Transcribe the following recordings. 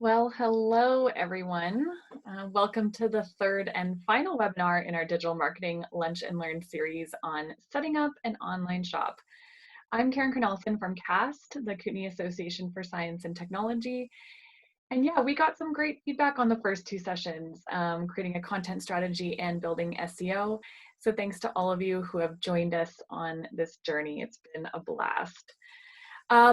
Well, hello everyone. Welcome to the third and final webinar in our digital marketing lunch and learn series on setting up an online shop. I'm Karen Cornelison from KAST, the Kootenai Association for Science and Technology. And yeah, we got some great feedback on the first two sessions, creating a content strategy and building SEO. So thanks to all of you who have joined us on this journey. It's been a blast.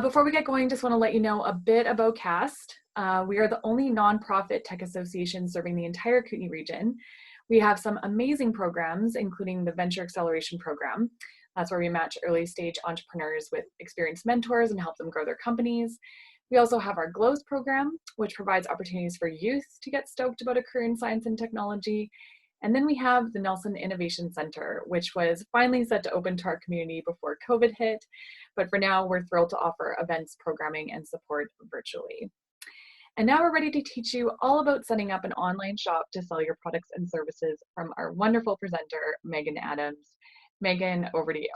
Before we get going, just want to let you know a bit about KAST. We are the only nonprofit tech association serving the entire Kootenai region. We have some amazing programs, including the Venture Acceleration Program. That's where we match early stage entrepreneurs with experienced mentors and help them grow their companies. We also have our GLOWS program, which provides opportunities for youth to get stoked about a career in science and technology. And then we have the Nelson Innovation Center, which was finally set to open to our community before COVID hit. But for now, we're thrilled to offer events, programming, and support virtually. And now we're ready to teach you all about setting up an online shop to sell your products and services from our wonderful presenter, Megan Adams. Megan, over to you.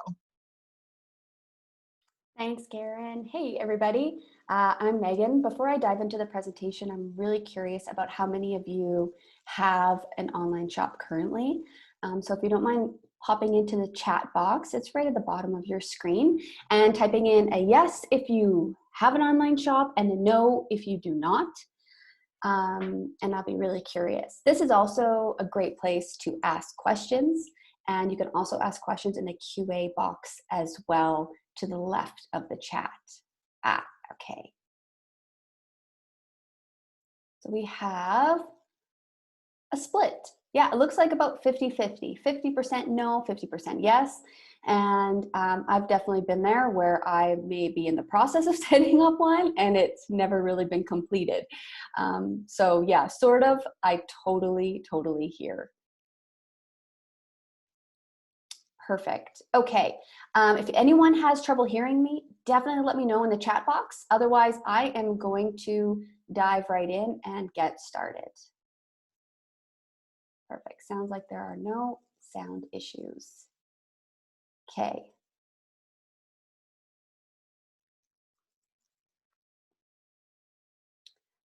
Thanks, Karen. Hey, everybody. I'm Megan. Before I dive into the presentation, I'm really curious about how many of you have an online shop currently. So if you don't mind hopping into the chat box, it's right at the bottom of your screen, and typing in a yes if you have an online shop and a no if you do not. And I'll be really curious. This is also a great place to ask questions, and you can also ask questions in the QA box as well to the left of the chat. Okay. So we have a split. Yeah, it looks like about 50-50. 50% no, 50% yes. And I've definitely been there where I may be in the process of setting up one and it's never really been completed. So yeah, sort of, I totally hear. Perfect. Okay. If anyone has trouble hearing me, definitely let me know in the chat box. Otherwise, I am going to dive right in and get started. Perfect. Sounds like there are no sound issues. Okay.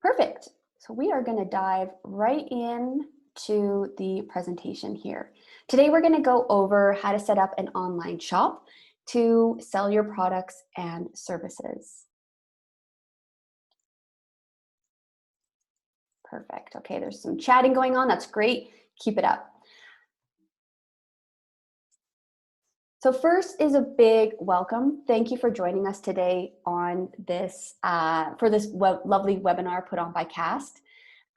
Perfect. So we are going to dive right in to the presentation here. Today, we're going to go over how to set up an online shop to sell your products and services. Perfect. Okay, there's some chatting going on. That's great. Keep it up. So first is a big welcome. Thank you for joining us today on this for this lovely webinar put on by KAST.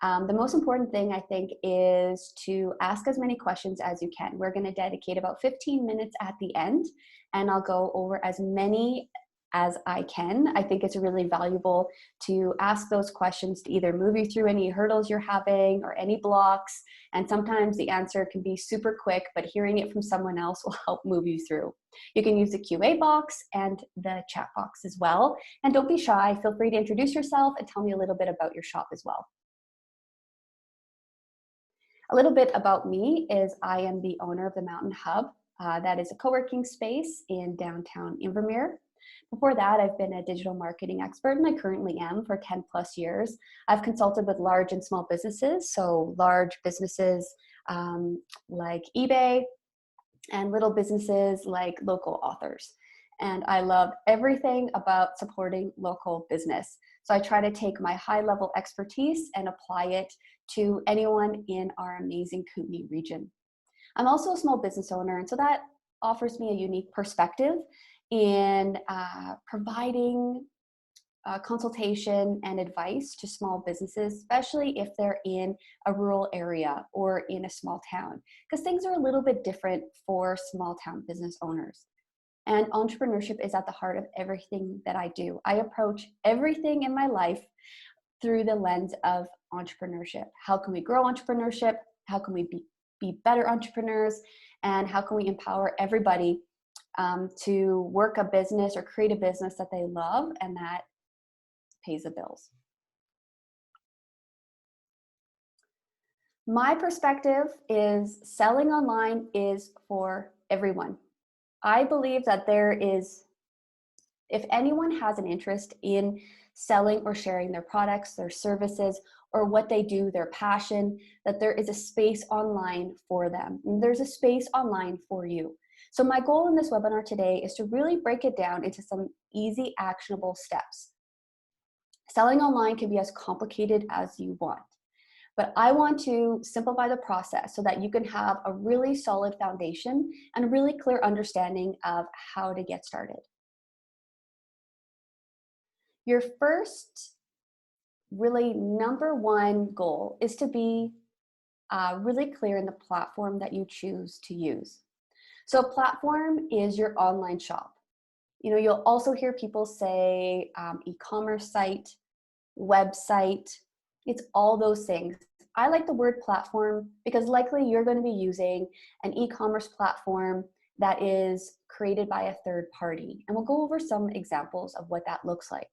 The most important thing, I think, is to ask as many questions as you can. We're going to dedicate about 15 minutes at the end, and I'll go over as many as I can. I think it's really valuable to ask those questions to either move you through any hurdles you're having or any blocks. And sometimes the answer can be super quick, but hearing it from someone else will help move you through. You can use the QA box and the chat box as well. And don't be shy. Feel free to introduce yourself and tell me a little bit about your shop as well. A little bit about me is I am the owner of the Mountain Hub. That is a co-working space in downtown Invermere. Before that, I've been a digital marketing expert, and I currently am for 10 plus years. I've consulted with large and small businesses, so large businesses like eBay and little businesses like local authors. And I love everything about supporting local business. So I try to take my high-level expertise and apply it to anyone in our amazing Kootenai region. I'm also a small business owner, and so that offers me a unique perspective in providing consultation and advice to small businesses, especially if they're in a rural area or in a small town, because things are a little bit different for small town business owners. And entrepreneurship is at the heart of everything that I do. I approach everything in my life through the lens of entrepreneurship. How can we grow entrepreneurship? How can we be better entrepreneurs? And how can we empower everybody to work a business or create a business that they love and that pays the bills? My perspective is selling online is for everyone. I believe that if anyone has an interest in selling or sharing their products, their services, or what they do, their passion, that there is a space online for them. And there's a space online for you. So my goal in this webinar today is to really break it down into some easy, actionable steps. Selling online can be as complicated as you want, but I want to simplify the process so that you can have a really solid foundation and a really clear understanding of how to get started. Your first, really number one goal is to be really clear in the platform that you choose to use. So a platform is your online shop. You know, you'll also hear people say e-commerce site, website, it's all those things. I like the word platform because likely you're going to be using an e-commerce platform that is created by a third party. And we'll go over some examples of what that looks like.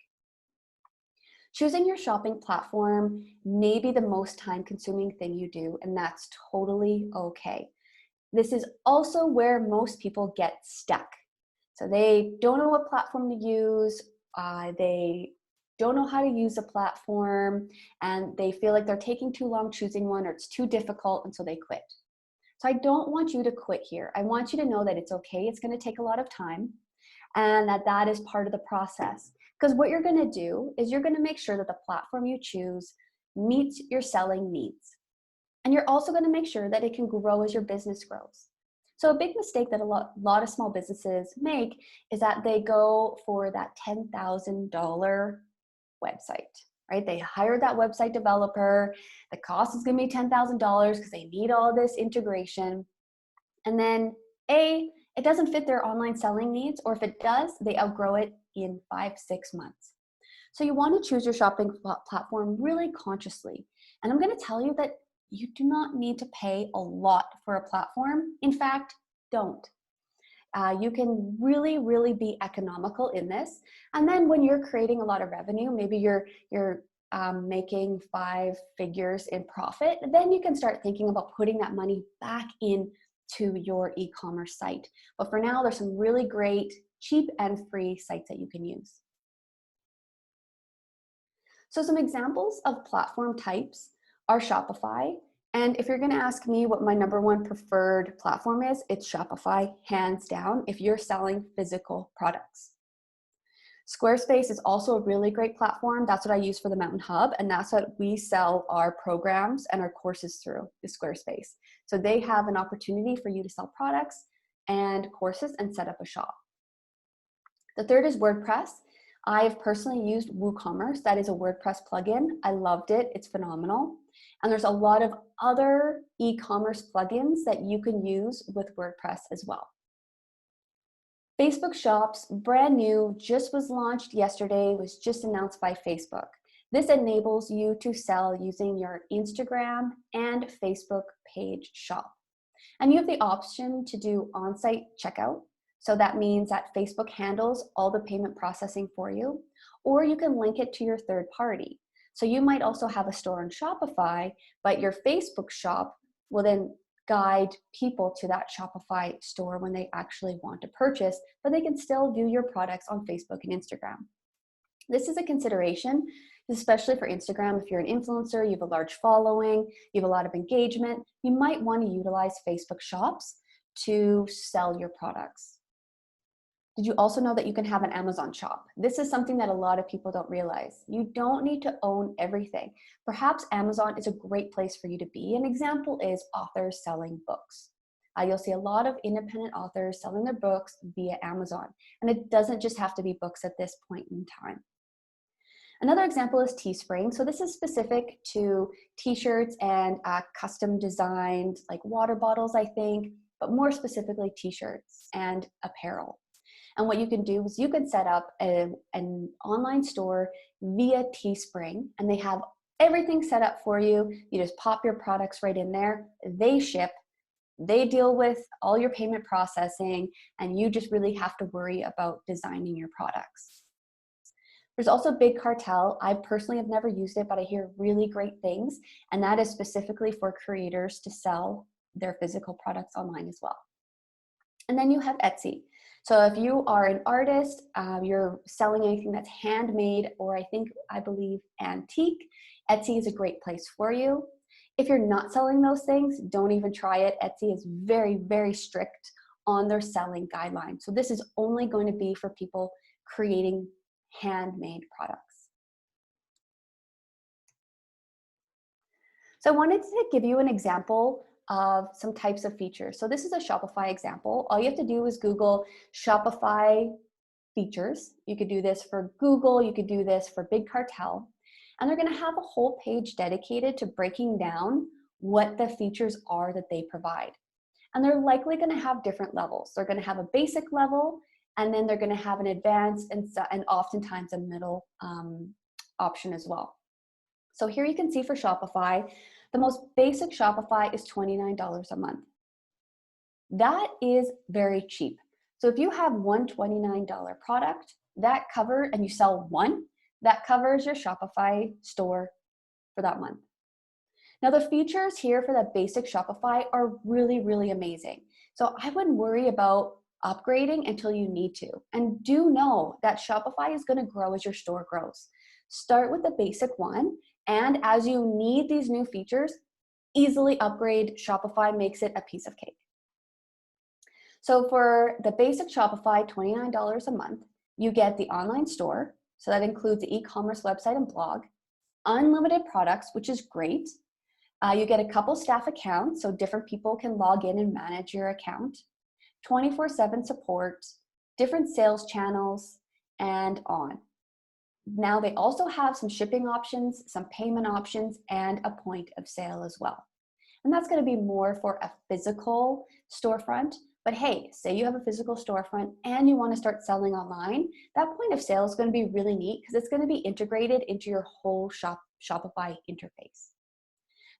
Choosing your shopping platform may be the most time-consuming thing you do, and that's totally okay. This is also where most people get stuck. So they don't know what platform to use, they don't know how to use a platform, and they feel like they're taking too long choosing one, or it's too difficult, and so they quit. So I don't want you to quit here. I want you to know that it's okay. It's going to take a lot of time, and that is part of the process. Because what you're going to do is you're going to make sure that the platform you choose meets your selling needs. And you're also going to make sure that it can grow as your business grows. So a big mistake that a lot of small businesses make is that they go for that $10,000 website, right? They hire that website developer. The cost is going to be $10,000 because they need all this integration. And then it doesn't fit their online selling needs, or if it does, they outgrow it in 5-6 months. So you want to choose your shopping platform really consciously. And I'm going to tell you that you do not need to pay a lot for a platform. In fact, don't. You can really, really be economical in this. And then when you're creating a lot of revenue, maybe you're making 5 figures in profit, then you can start thinking about putting that money back into your e-commerce site. But for now, there's some really great, cheap and free sites that you can use. So some examples of platform types are Shopify. And if you're going to ask me what my number one preferred platform is, it's Shopify, hands down, if you're selling physical products. Squarespace is also a really great platform. That's what I use for the Mountain Hub, and that's what we sell our programs and our courses through, is Squarespace. So they have an opportunity for you to sell products and courses and set up a shop. The third is WordPress. I've personally used WooCommerce. That is a WordPress plugin. I loved it. It's phenomenal. And there's a lot of other e-commerce plugins that you can use with WordPress as well. Facebook Shops, brand new, just was launched yesterday, was just announced by Facebook. This enables you to sell using your Instagram and Facebook page shop. And you have the option to do on-site checkout. So that means that Facebook handles all the payment processing for you, or you can link it to your third party. So you might also have a store on Shopify, but your Facebook shop will then guide people to that Shopify store when they actually want to purchase, but they can still view your products on Facebook and Instagram. This is a consideration, especially for Instagram. If you're an influencer, you have a large following, you have a lot of engagement, you might want to utilize Facebook Shops to sell your products. Did you also know that you can have an Amazon shop? This is something that a lot of people don't realize. You don't need to own everything. Perhaps Amazon is a great place for you to be. An example is authors selling books. You'll see a lot of independent authors selling their books via Amazon. And it doesn't just have to be books at this point in time. Another example is Teespring. So this is specific to t-shirts and custom designed like water bottles, I think, but more specifically t-shirts and apparel. And what you can do is you can set up an online store via Teespring, and they have everything set up for you. You just pop your products right in there. They ship. They deal with all your payment processing, and you just really have to worry about designing your products. There's also Big Cartel. I personally have never used it, but I hear really great things, and that is specifically for creators to sell their physical products online as well. And then you have Etsy. So if you are an artist, you're selling anything that's handmade, or I believe antique, Etsy is a great place for you. If you're not selling those things, don't even try it. Etsy is very, very strict on their selling guidelines. So this is only going to be for people creating handmade products. So I wanted to give you an example of some types of features. So this is a Shopify example. All you have to do is Google Shopify features. You could do this for Google, you could do this for Big Cartel, and they're going to have a whole page dedicated to breaking down what the features are that they provide. And they're likely going to have different levels. They're going to have a basic level, and then they're going to have an advanced and oftentimes a middle option as well. So here you can see for Shopify, the most basic Shopify is $29 a month. That is very cheap. So if you have one $29 product, and you sell one, that covers your Shopify store for that month. Now the features here for that basic Shopify are really, really amazing. So I wouldn't worry about upgrading until you need to. And do know that Shopify is going to grow as your store grows. Start with the basic one, and as you need these new features, easily upgrade. Shopify makes it a piece of cake. So for the basic Shopify, $29 a month, you get the online store. So that includes the e-commerce website and blog, unlimited products, which is great. You get a couple staff accounts, so different people can log in and manage your account, 24/7 support, different sales channels, and on. Now they also have some shipping options, some payment options, and a point of sale as well. And that's going to be more for a physical storefront. But hey, say you have a physical storefront and you want to start selling online, that point of sale is going to be really neat because it's going to be integrated into your whole Shopify interface.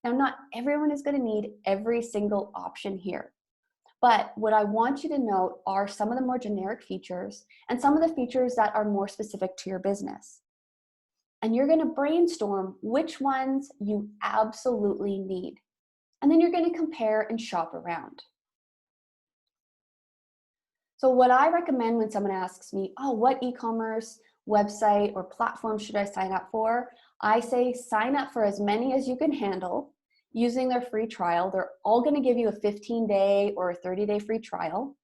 Now, not everyone is going to need every single option here. But what I want you to note are some of the more generic features and some of the features that are more specific to your business. And you're going to brainstorm which ones you absolutely need. And then you're going to compare and shop around. So what I recommend when someone asks me, oh, what e-commerce website or platform should I sign up for? I say sign up for as many as you can handle using their free trial. They're all going to give you a 15-day or a 30-day free trial,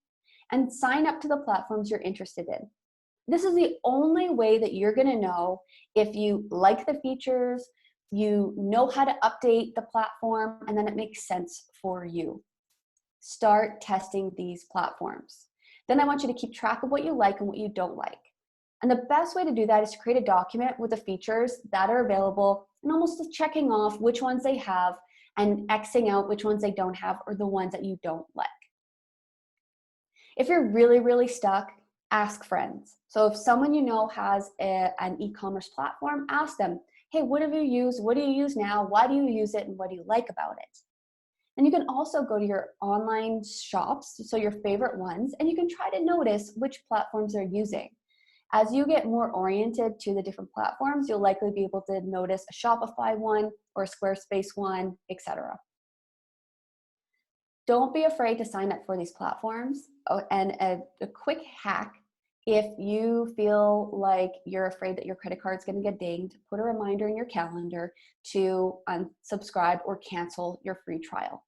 and sign up to the platforms you're interested in. This is the only way that you're going to know if you like the features, you know how to update the platform, and then it makes sense for you. Start testing these platforms. Then I want you to keep track of what you like and what you don't like. And the best way to do that is to create a document with the features that are available and almost just checking off which ones they have and Xing out which ones they don't have or the ones that you don't like. If you're really, really stuck, ask friends. So if someone you know has an e-commerce platform, ask them, hey, what have you used? What do you use now? Why do you use it? And what do you like about it? And you can also go to your online shops, so your favorite ones, and you can try to notice which platforms they're using. As you get more oriented to the different platforms, you'll likely be able to notice a Shopify one or a Squarespace one, etc. Don't be afraid to sign up for these platforms. Oh, and a quick hack, if you feel like you're afraid that your credit card is going to get dinged, put a reminder in your calendar to unsubscribe or cancel your free trial.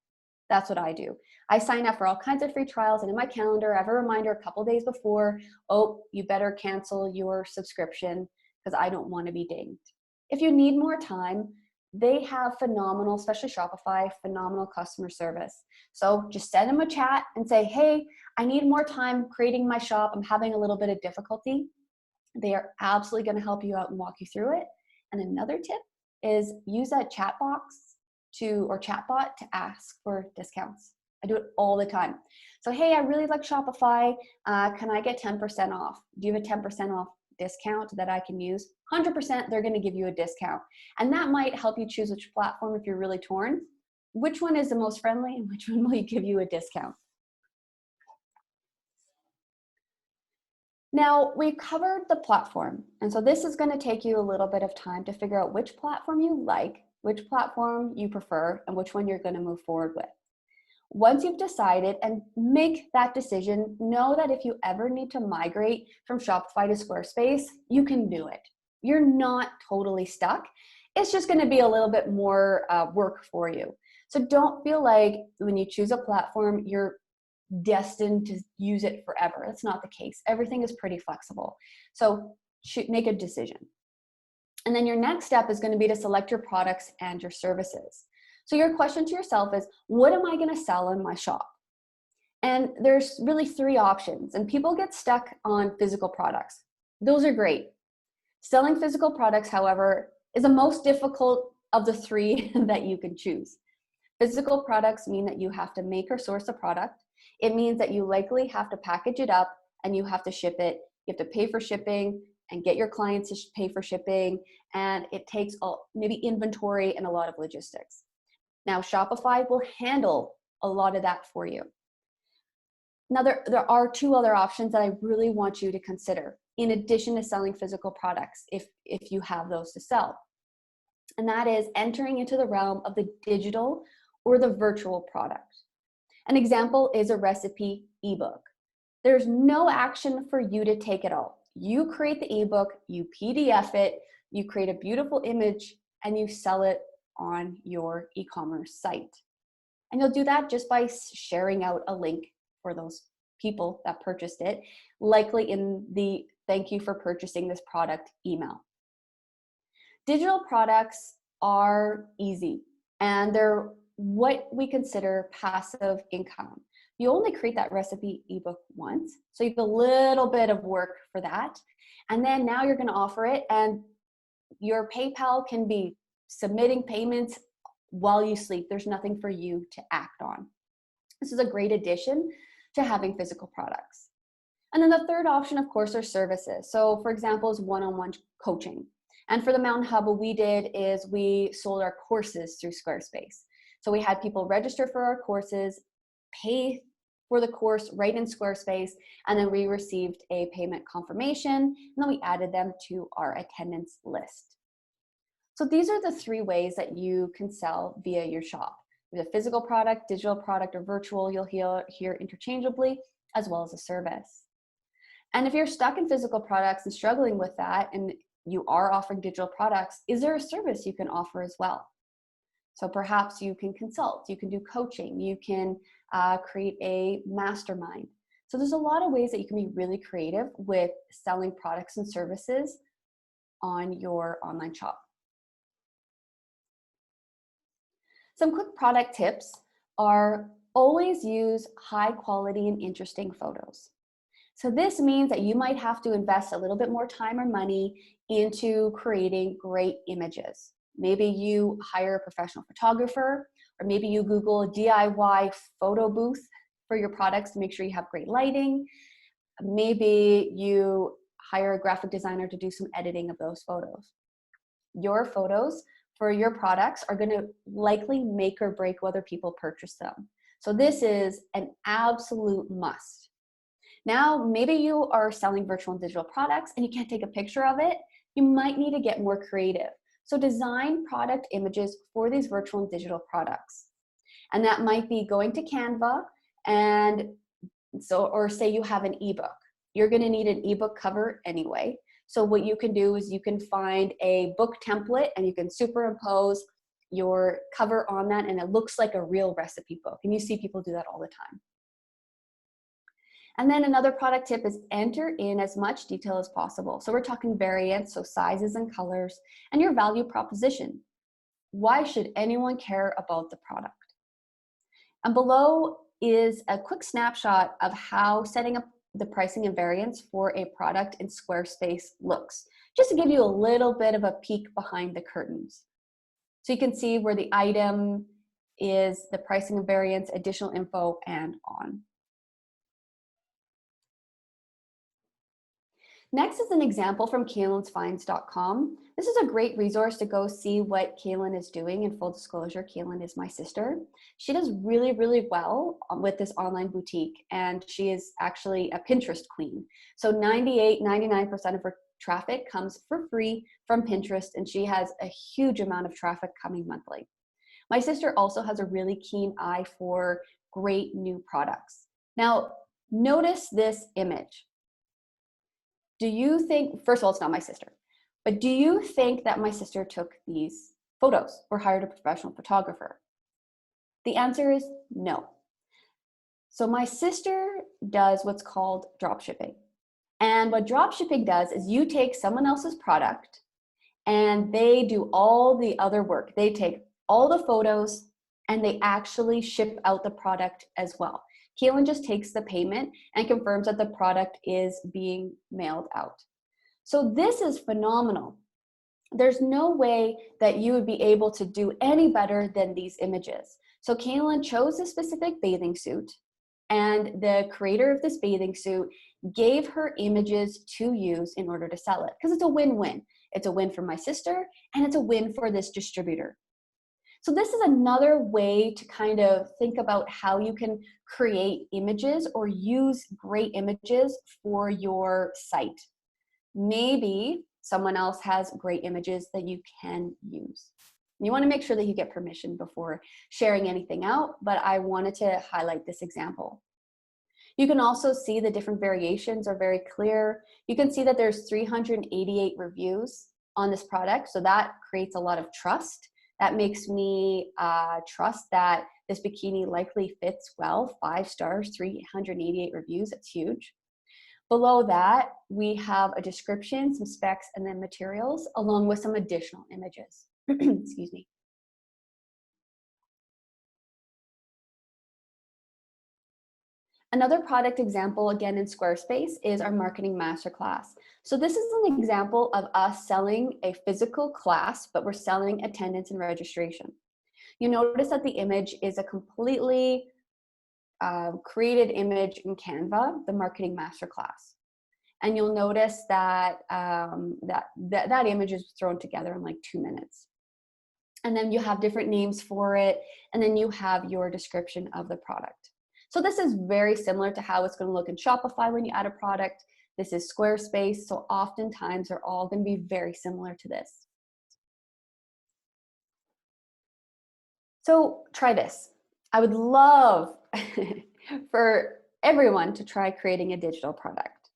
That's what I do. I sign up for all kinds of free trials, and in my calendar, I have a reminder a couple days before, oh, you better cancel your subscription because I don't want to be dinged. If you need more time, they have phenomenal, especially Shopify, phenomenal customer service. So just send them a chat and say, hey, I need more time creating my shop. I'm having a little bit of difficulty. They are absolutely going to help you out and walk you through it. And another tip is use that chat box or chatbot to ask for discounts. I do it all the time. So, hey, I really like Shopify. Can I get 10% off? Do you have a 10% off discount that I can use? 100% they're going to give you a discount. And that might help you choose which platform if you're really torn. Which one is the most friendly and which one will give you a discount? Now, we covered the platform. And so this is going to take you a little bit of time to figure out which platform you like, which platform you prefer, and which one you're going to move forward with. Once you've decided and make that decision, know that if you ever need to migrate from Shopify to Squarespace, you can do it. You're not totally stuck. It's just going to be a little bit more work for you. So don't feel like when you choose a platform, you're destined to use it forever. That's not the case. Everything is pretty flexible. So make a decision. And then your next step is going to be to select your products and your services. So your question to yourself is, what am I going to sell in my shop? And there's really three options, and people get stuck on physical products. Those are great. Selling physical products, however, is the most difficult of the three that you can choose. Physical products mean that you have to make or source a product. It means that you likely have to package it up and you have to ship it. You have to pay for shipping and get your clients to pay for shipping. And it takes maybe inventory and a lot of logistics. Now, Shopify will handle a lot of that for you. Now, there are two other options that I really want you to consider in addition to selling physical products, if you have those to sell. And that is entering into the realm of the digital or the virtual product. An example is a recipe ebook. There's no action for you to take at all. You create the ebook, you PDF it, you create a beautiful image, and you sell it on your e-commerce site. And you'll do that just by sharing out a link for those people that purchased it, likely in the thank you for purchasing this product email. Digital products are easy, and they're what we consider passive income. You only create that recipe ebook once, so you have a little bit of work for that. And then now you're going to offer it, and your PayPal can be submitting payments while you sleep. There's nothing for you to act on. This is a great addition to having physical products. And then the third option, of course, are services. So for example, is one-on-one coaching. And for the Mountain Hub, what we did is we sold our courses through Squarespace. So we had people register for our courses, pay for the course right in Squarespace, and then we received a payment confirmation, and then we added them to our attendance list. So these are the three ways that you can sell via your shop. With a physical product, digital product, or virtual, you'll hear interchangeably, as well as a service. And if you're stuck in physical products and struggling with that, and you are offering digital products, is there a service you can offer as well? So perhaps you can consult, you can do coaching, you can create a mastermind. So there's a lot of ways that you can be really creative with selling products and services on your online shop. Some quick product tips are always use high quality and interesting photos. So this means that you might have to invest a little bit more time or money into creating great images. Maybe you hire a professional photographer, or maybe you Google a DIY photo booth for your products to make sure you have great lighting. Maybe you hire a graphic designer to do some editing of those photos. Your photos for your products are going to likely make or break whether people purchase them. So this is an absolute must. Now, maybe you are selling virtual and digital products and you can't take a picture of it. You might need to get more creative. So design product images for these virtual and digital products. And that might be going to Canva or say you have an ebook. You're going to need an ebook cover anyway. So what you can do is you can find a book template and you can superimpose your cover on that, and it looks like a real recipe book. And you see people do that all the time. And then another product tip is enter in as much detail as possible. So we're talking variants, so sizes and colors, and your value proposition. Why should anyone care about the product? And below is a quick snapshot of how setting up the pricing and variants for a product in Squarespace looks, just to give you a little bit of a peek behind the curtains. So you can see where the item is, the pricing and variants, additional info, and on. Next is an example from Kaylin'sFinds.com. This is a great resource to go see what Kaylin is doing. In full disclosure, Kaylin is my sister. She does really, really well with this online boutique, and she is actually a Pinterest queen. So 99% of her traffic comes for free from Pinterest, and she has a huge amount of traffic coming monthly. My sister also has a really keen eye for great new products. Now, notice this image. Do you think, first of all, it's not my sister, but do you think that my sister took these photos or hired a professional photographer? The answer is no. So my sister does what's called drop shipping. And what drop shipping does is you take someone else's product and they do all the other work. They take all the photos and they actually ship out the product as well. Kaylin just takes the payment and confirms that the product is being mailed out. So this is phenomenal. There's no way that you would be able to do any better than these images. So Kaylin chose a specific bathing suit, and the creator of this bathing suit gave her images to use in order to sell it, because it's a win-win. It's a win for my sister, and it's a win for this distributor. So this is another way to kind of think about how you can create images or use great images for your site. Maybe someone else has great images that you can use. You want to make sure that you get permission before sharing anything out, but I wanted to highlight this example. You can also see the different variations are very clear. You can see that there's 388 reviews on this product, so that creates a lot of trust. That makes me trust that this bikini likely fits well. 5 stars, 388 reviews, that's huge. Below that, we have a description, some specs, and then materials, along with some additional images. Excuse me. Another product example, again in Squarespace, is our marketing masterclass. So this is an example of us selling a physical class, but we're selling attendance and registration. You notice that the image is a completely created image in Canva, the marketing masterclass. And you'll notice that that image is thrown together in like 2 minutes. And then you have different names for it, and then you have your description of the product. So this is very similar to how it's going to look in Shopify when you add a product. This is Squarespace, so oftentimes they're all going to be very similar to this. So try this. I would love for everyone to try creating a digital product.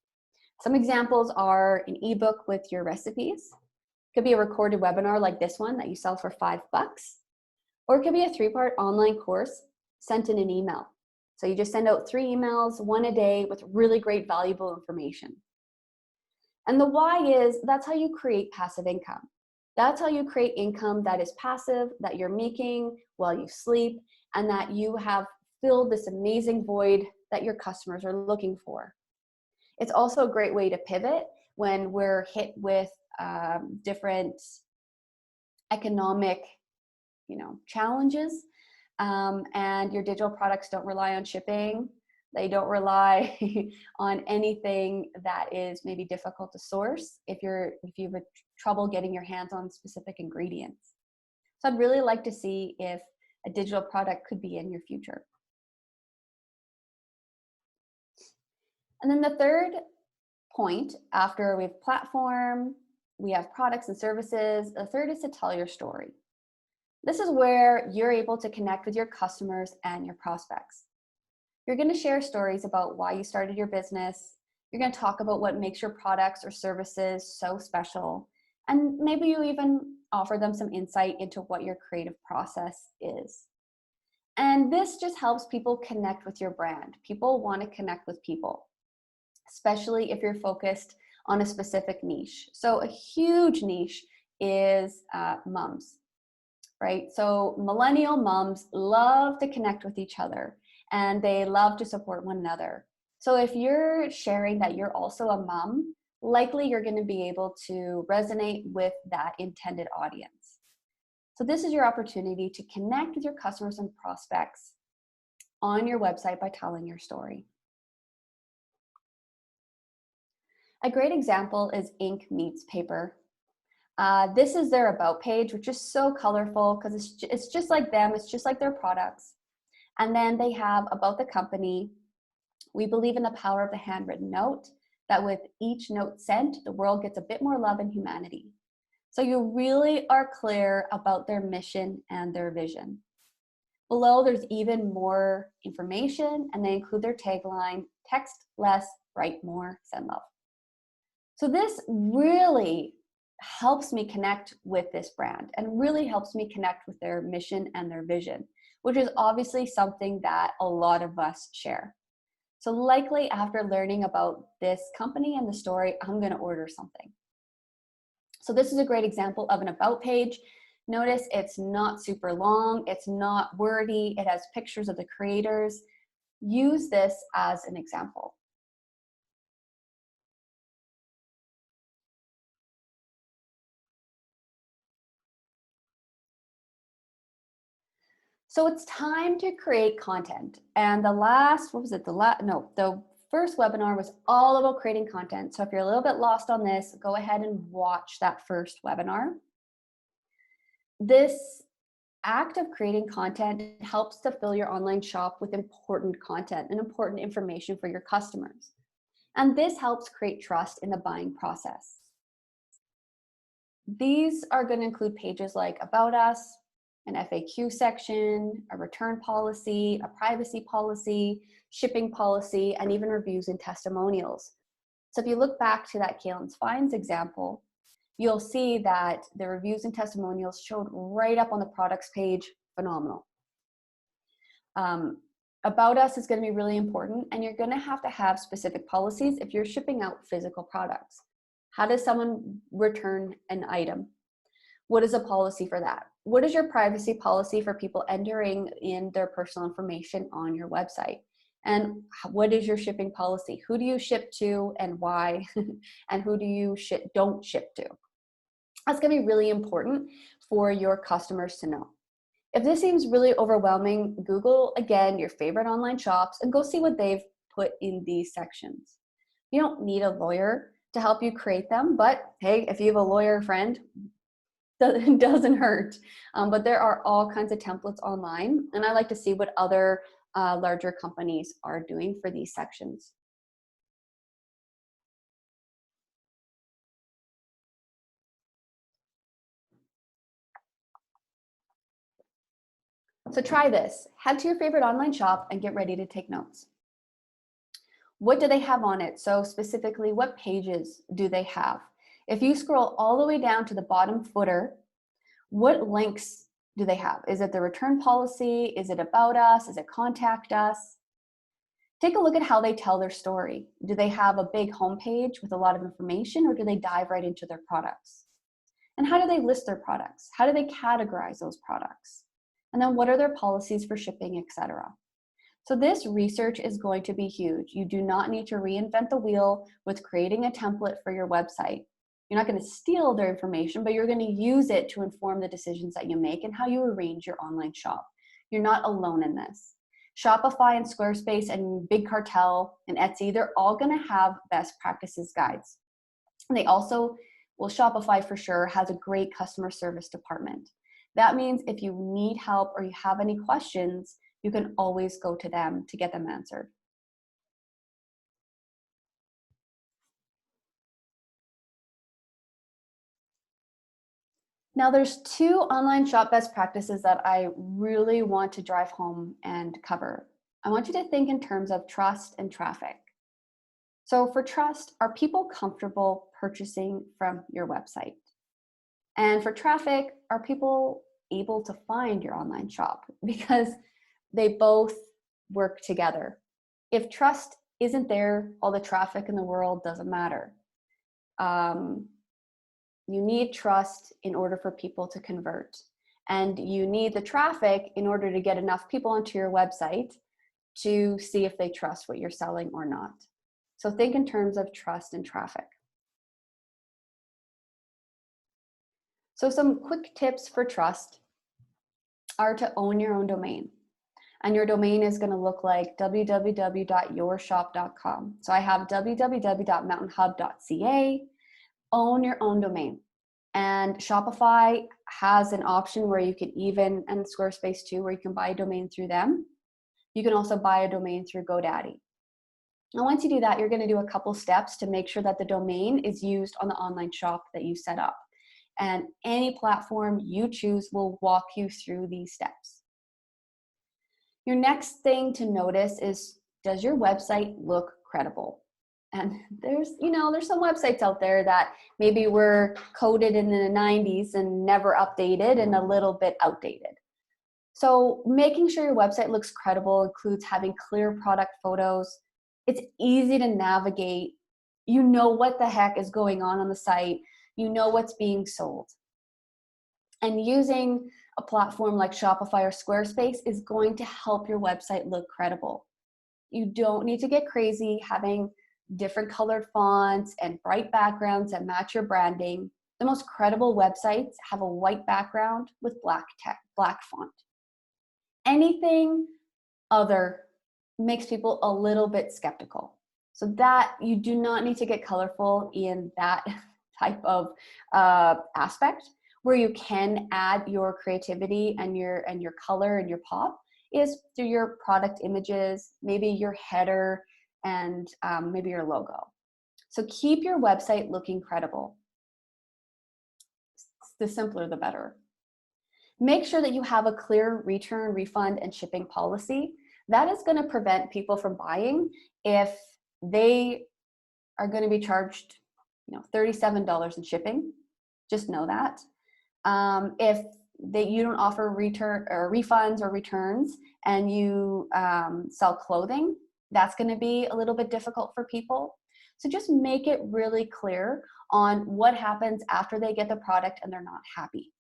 Some examples are an ebook with your recipes. It could be a recorded webinar like this one that you sell for $5, or it could be a 3-part online course sent in an email. So you just send out 3 emails, 1 a day, with really great valuable information. And the why is that's how you create passive income. That's how you create income that is passive, that you're making while you sleep, and that you have filled this amazing void that your customers are looking for. It's also a great way to pivot when we're hit with different economic, challenges, and your digital products don't rely on shipping. They don't rely on anything that is maybe difficult to source if you have trouble getting your hands on specific ingredients. So I'd really like to see if a digital product could be in your future. And then the third point, after we have platform, we have products and services, the third is to tell your story. This is where you're able to connect with your customers and your prospects. You're going to share stories about why you started your business. You're going to talk about what makes your products or services so special. And maybe you even offer them some insight into what your creative process is. And this just helps people connect with your brand. People want to connect with people, especially if you're focused on a specific niche. So a huge niche is moms, right? So millennial moms love to connect with each other and they love to support one another. So if you're sharing that you're also a mom, likely you're going to be able to resonate with that intended audience. So this is your opportunity to connect with your customers and prospects on your website by telling your story. A great example is Ink Meets Paper. This is their about page, which is so colorful because it's just like them. It's just like their products. And then they have about the company. We believe in the power of the handwritten note, that with each note sent, the world gets a bit more love and humanity. So you really are clear about their mission and their vision. Below, there's even more information, and they include their tagline, text less, write more, send love. So this really helps me connect with this brand and really helps me connect with their mission and their vision, which is obviously something that a lot of us share. So likely after learning about this company and the story, I'm going to order something. So this is a great example of an about page. Notice it's not super long, it's not wordy, it has pictures of the creators. Use this as an example. So it's time to create content. And the first webinar was all about creating content. So if you're a little bit lost on this, go ahead and watch that first webinar. This act of creating content helps to fill your online shop with important content and important information for your customers. And this helps create trust in the buying process. These are going to include pages like About Us, an FAQ section, a return policy, a privacy policy, shipping policy, and even reviews and testimonials. So if you look back to that Kalen's Finds example, you'll see that the reviews and testimonials showed right up on the products page. Phenomenal. About Us is going to be really important, and you're going to have specific policies if you're shipping out physical products. How does someone return an item? What is a policy for that? What is your privacy policy for people entering in their personal information on your website? And what is your shipping policy? Who do you ship to and why? And who do you don't ship to? That's going to be really important for your customers to know. If this seems really overwhelming, Google, again, your favorite online shops and go see what they've put in these sections. You don't need a lawyer to help you create them, but hey, if you have a lawyer friend, it doesn't hurt. But there are all kinds of templates online, and I like to see what other larger companies are doing for these sections. So try this. Head to your favorite online shop and get ready to take notes. What do they have on it? So specifically, what pages do they have? If you scroll all the way down to the bottom footer, what links do they have? Is it the return policy? Is it About Us? Is it Contact Us? Take a look at how they tell their story. Do they have a big homepage with a lot of information, or do they dive right into their products? And how do they list their products? How do they categorize those products? And then what are their policies for shipping, etc.? So this research is going to be huge. You do not need to reinvent the wheel with creating a template for your website. You're not going to steal their information, but you're going to use it to inform the decisions that you make and how you arrange your online shop. You're not alone in this. Shopify and Squarespace and Big Cartel and Etsy, they're all going to have best practices guides. And they also, well, Shopify for sure has a great customer service department. That means if you need help or you have any questions, you can always go to them to get them answered. Now there's two online shop best practices that I really want to drive home and cover. I want you to think in terms of trust and traffic. So for trust, are people comfortable purchasing from your website? And for traffic, are people able to find your online shop? Because they both work together. If trust isn't there, all the traffic in the world doesn't matter. You need trust in order for people to convert. And you need the traffic in order to get enough people onto your website to see if they trust what you're selling or not. So think in terms of trust and traffic. So some quick tips for trust are to own your own domain. And your domain is going to look like www.yourshop.com. So I have www.mountainhub.ca. Own your own domain. And Shopify has an option where you can even, and Squarespace too, where you can buy a domain through them. You can also buy a domain through GoDaddy. And once you do that, you're going to do a couple steps to make sure that the domain is used on the online shop that you set up. And any platform you choose will walk you through these steps. Your next thing to notice is, does your website look credible? And there's some websites out there that maybe were coded in the 90s and never updated and a little bit outdated. So making sure your website looks credible includes having clear product photos. It's easy to navigate. You know what the heck is going on the site. You know what's being sold. And using a platform like Shopify or Squarespace is going to help your website look credible. You don't need to get crazy having different colored fonts and bright backgrounds that match your branding. The most credible websites have a white background with black text, black font. Anything other makes people a little bit skeptical. So that you do not need to get colorful in that type of aspect. Where you can add your creativity and your color and your pop is through your product images, maybe your header, and maybe your logo. So keep your website looking credible. The simpler, the better. Make sure that you have a clear return, refund, and shipping policy. That is going to prevent people from buying if they are going to be charged, $37 in shipping. Just know that. If you don't offer return or refunds or returns, and you sell clothing, that's going to be a little bit difficult for people. So just make it really clear on what happens after they get the product and they're not happy.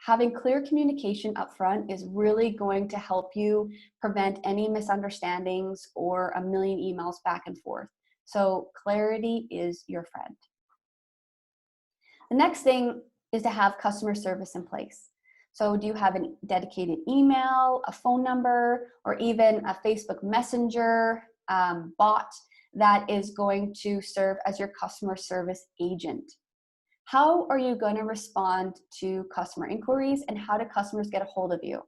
Having clear communication up front is really going to help you prevent any misunderstandings or a million emails back and forth. So clarity is your friend. The next thing is to have customer service in place. So do you have a dedicated email, a phone number, or even a Facebook Messenger bot that is going to serve as your customer service agent? How are you going to respond to customer inquiries, and how do customers get a hold of you?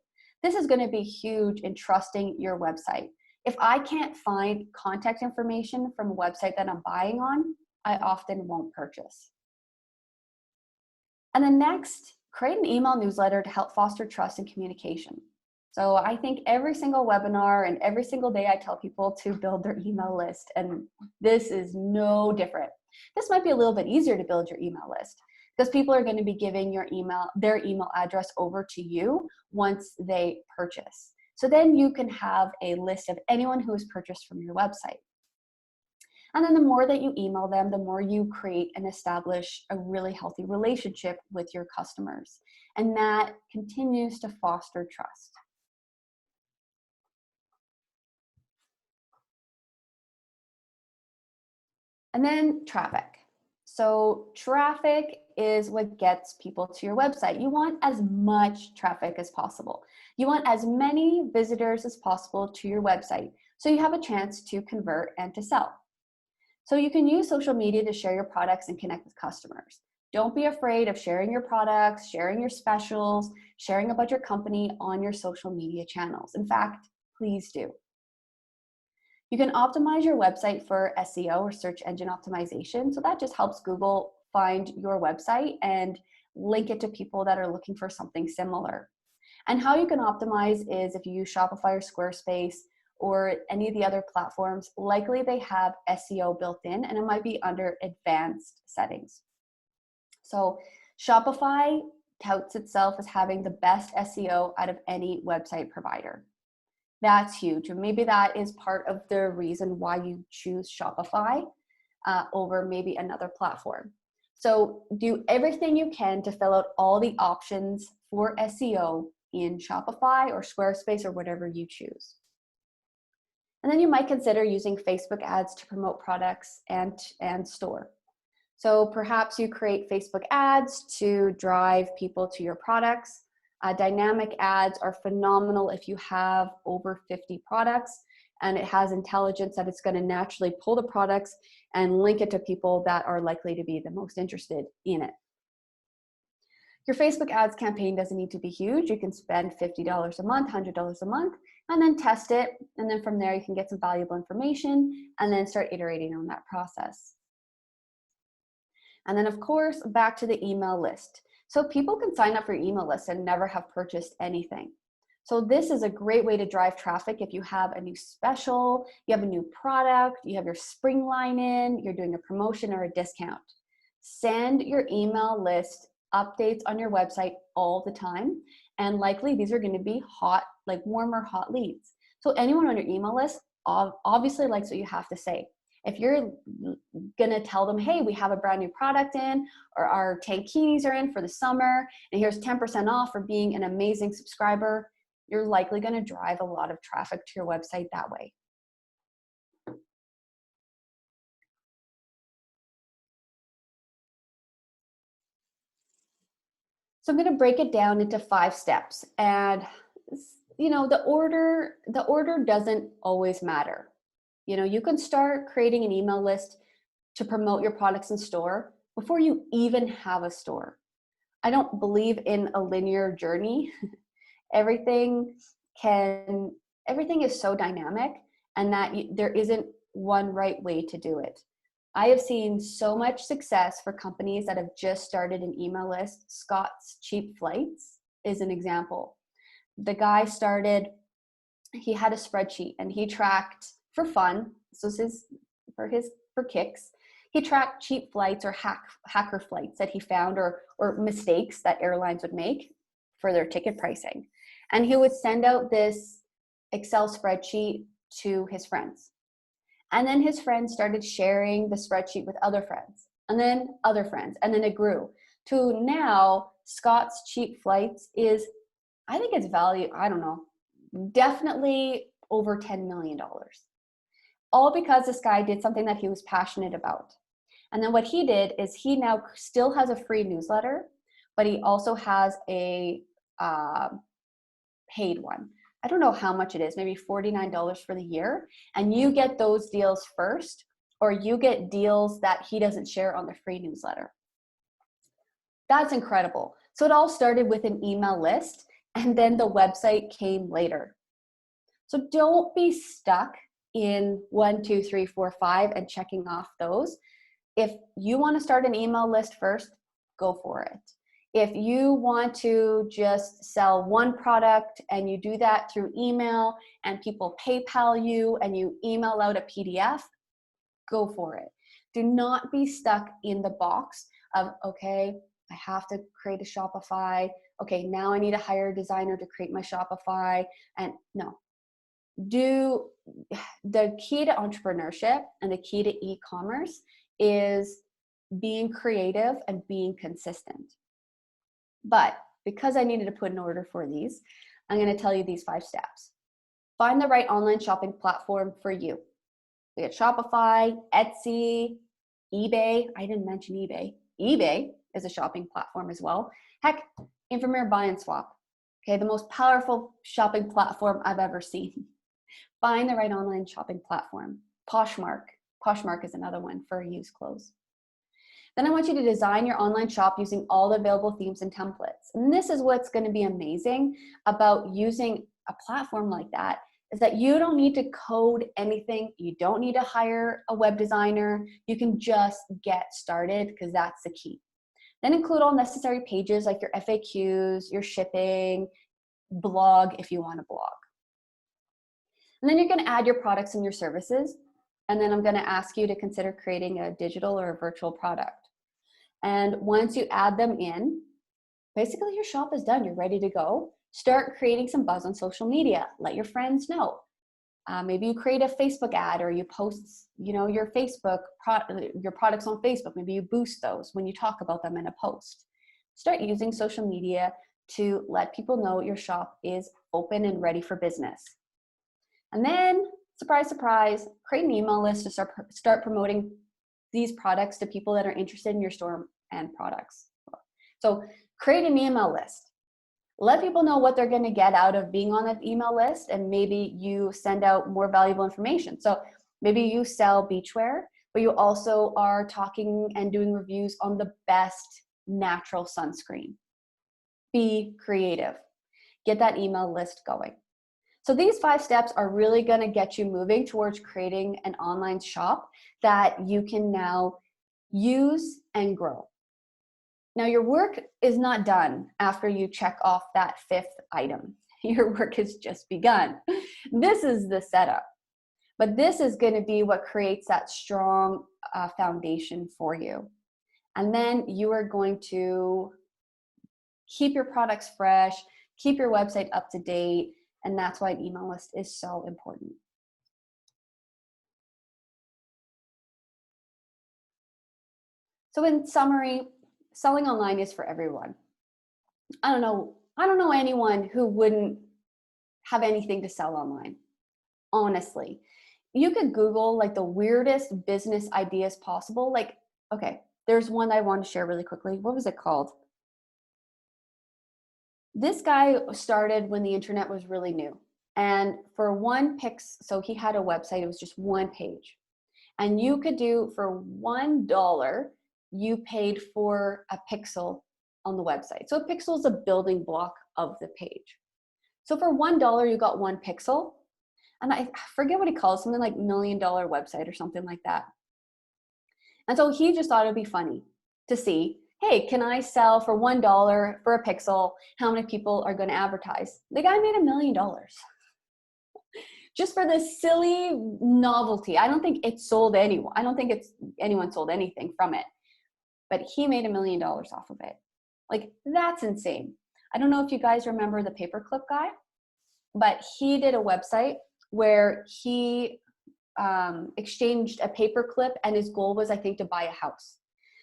This is going to be huge in trusting your website. If I can't find contact information from a website that I'm buying on, I often won't purchase. And then next, create an email newsletter to help foster trust and communication. So I think every single webinar and every single day I tell people to build their email list, and this is no different. This might be a little bit easier to build your email list because people are going to be giving their email address over to you once they purchase. So then you can have a list of anyone who has purchased from your website. And then the more that you email them, the more you create and establish a really healthy relationship with your customers. And that continues to foster trust. And then traffic. So traffic is what gets people to your website. You want as much traffic as possible. You want as many visitors as possible to your website so you have a chance to convert and to sell. So you can use social media to share your products and connect with customers. Don't be afraid of sharing your products, sharing your specials, sharing about your company on your social media channels. In fact, please do. You can optimize your website for SEO or search engine optimization. So that just helps Google find your website and link it to people that are looking for something similar. And how you can optimize is if you use Shopify or Squarespace or any of the other platforms, likely they have SEO built in, and it might be under advanced settings. So Shopify touts itself as having the best SEO out of any website provider. That's huge. And maybe that is part of the reason why you choose Shopify over maybe another platform. So do everything you can to fill out all the options for SEO in Shopify or Squarespace or whatever you choose. And then you might consider using Facebook ads to promote products and store. So perhaps you create Facebook ads to drive people to your products. Dynamic ads are phenomenal if you have over 50 products and it has intelligence that it's going to naturally pull the products and link it to people that are likely to be the most interested in it. Your Facebook ads campaign doesn't need to be huge. You can spend $50 a month, $100 a month, and then test it. And then from there, you can get some valuable information and then start iterating on that process. And then of course, back to the email list. So people can sign up for your email list and never have purchased anything. So this is a great way to drive traffic if you have a new special, you have a new product, you have your spring line in, you're doing a promotion or a discount. Send your email list updates on your website all the time. And likely these are going to be hot, like warmer, hot leads. So anyone on your email list obviously likes what you have to say. If you're going to tell them, hey, we have a brand new product in, or our tankinis are in for the summer, and here's 10% off for being an amazing subscriber, you're likely going to drive a lot of traffic to your website that way. So I'm going to break it down into 5 steps. And the order doesn't always matter. You can start creating an email list to promote your products in store before you even have a store. I don't believe in a linear journey. Everything is so dynamic, and that there isn't one right way to do it. I have seen so much success for companies that have just started an email list. Scott's Cheap Flights is an example. The guy he had a spreadsheet, and he tracked for fun. This was for kicks. He tracked cheap flights or hacker flights that he found, or mistakes that airlines would make for their ticket pricing. And he would send out this Excel spreadsheet to his friends. And then his friends started sharing the spreadsheet with other friends, and then other friends. And then it grew to now Scott's Cheap Flights is, I think it's value, I don't know, definitely over $10 million. All because this guy did something that he was passionate about. And then what he did is he now still has a free newsletter, but he also has a paid one. I don't know how much it is, maybe $49 for the year. And you get those deals first, or you get deals that he doesn't share on the free newsletter. That's incredible. So it all started with an email list, and then the website came later. So don't be stuck in 1, 2, 3, 4, 5 and checking off those. If you want to start an email list first, go for it. If you want to just sell one product and you do that through email and people PayPal you and you email out a PDF, go for it. Do not be stuck in the box of, okay, I have to create a Shopify. Okay, now I need to hire a designer to create my Shopify. And no. The key to entrepreneurship and the key to e-commerce is being creative and being consistent. But because I needed to put an order for these, I'm going to tell you these 5 steps. Find the right online shopping platform for you. We got Shopify, Etsy, eBay. I didn't mention eBay. eBay is a shopping platform as well. Heck, Invermere Buy and Swap. Okay, the most powerful shopping platform I've ever seen. Find the right online shopping platform. Poshmark. Poshmark is another one for used clothes. Then I want you to design your online shop using all the available themes and templates. And this is what's going to be amazing about using a platform like that, is that you don't need to code anything. You don't need to hire a web designer. You can just get started, because that's the key. Then include all necessary pages like your FAQs, your shipping, blog if you want to blog. And then you're going to add your products and your services. And then I'm going to ask you to consider creating a digital or a virtual product. And once you add them in, basically your shop is done. You're ready to go. Start creating some buzz on social media. Let your friends know. Maybe you create a Facebook ad, or you post, your products on Facebook. Maybe you boost those when you talk about them in a post. Start using social media to let people know your shop is open and ready for business. And then, surprise, surprise, create an email list to start promoting these products to people that are interested in your store and products. So create an email list. Let people know what they're going to get out of being on that email list, and maybe you send out more valuable information. So maybe you sell beachwear, but you also are talking and doing reviews on the best natural sunscreen. Be creative. Get that email list going. So these 5 steps are really going to get you moving towards creating an online shop that you can now use and grow. Now, your work is not done after you check off that 5th item. Your work has just begun. This is the setup. But this is going to be what creates that strong foundation for you. And then you are going to keep your products fresh, keep your website up to date, and that's why an email list is so important. So in summary, selling online is for everyone. I don't know anyone who wouldn't have anything to sell online, honestly. You could Google like the weirdest business ideas possible. Like, okay, there's one I want to share really quickly. What was it called? This guy started when the internet was really new. And for so he had a website, it was just one page. And you could do for $1, you paid for a pixel on the website. So a pixel is a building block of the page. So for $1, you got one pixel. And I forget what he calls, something like $1 million website or something like that. And so he just thought it'd be funny to see, hey, can I sell for $1 for a pixel? How many people are going to advertise? The guy made $1 million just for this silly novelty. I don't think it sold anyone. I don't think anyone sold anything from it, but he made $1 million off of it. Like, that's insane. I don't know if you guys remember the paperclip guy, but he did a website where he exchanged a paperclip, and his goal was, I think, to buy a house.